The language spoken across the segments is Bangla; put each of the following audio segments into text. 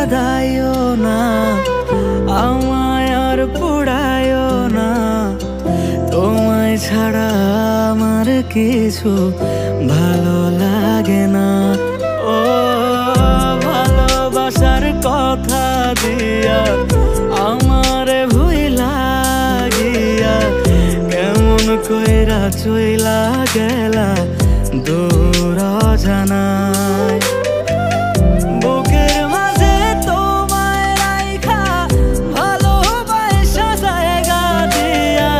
কাঁদাইও না, আমায় আর পোড়াইও না। তোমায় ছাড়া আমার কিছু ভালো লাগে না। ও ভালোবাসার কথা দিয়া আমারে ভুইলা গিয়া কেমন কইরা চইলা গেলা দূর অজানায়। বুকের মাঝে তোমায় রাইখা ভালোবাসা জায়গা দিয়া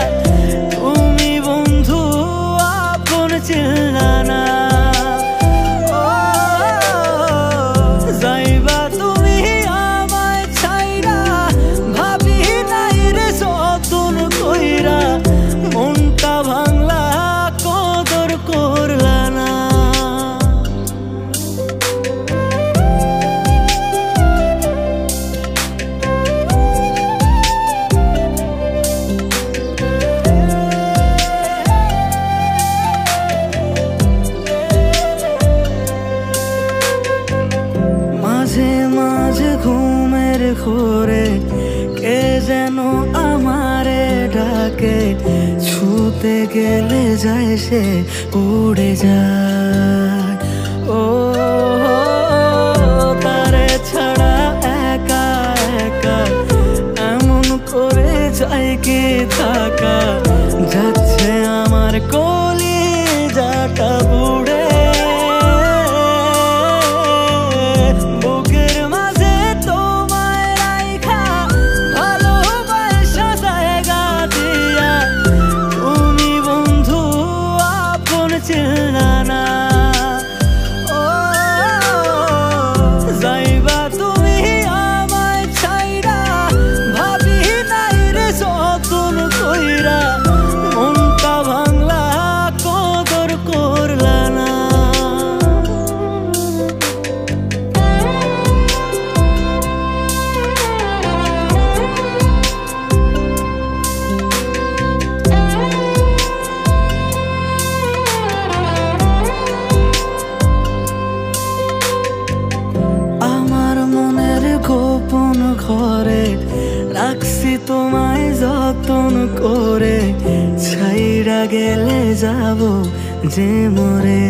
তুমি বন্ধু আপন চিনলা না। যাইবা তুমি আমায় ছাইরা, ভাবি নাই রে যতন কইরা মনটা ভাঙলা কদর করলা না। মাঝে মাঝে ঘুমের ঘোরে কে যেন আমারে ডাকে, ছুতে গেলে যায় সে উড়ে যায়। ও তারে ছাড়া একা একা এমন করে যায় কি থাকা, যাচ্ছে আমার কলিজাটা বুড়ে। বুকের মাঝে তোমায় রাইখা ভালোবাসা জায়গা দিয়া তুমি বন্ধু আপন চিনলা না। ও যাইবা তুমি আমায় ছাইরা, ভাবি নাই রে যতন কইরা মনটা ভাঙলা কদর করলা না। আমার মনের গোপন ঘরে রাখছি তোমায় যতন করে, ছাইরা গেলে যাব যে মরে।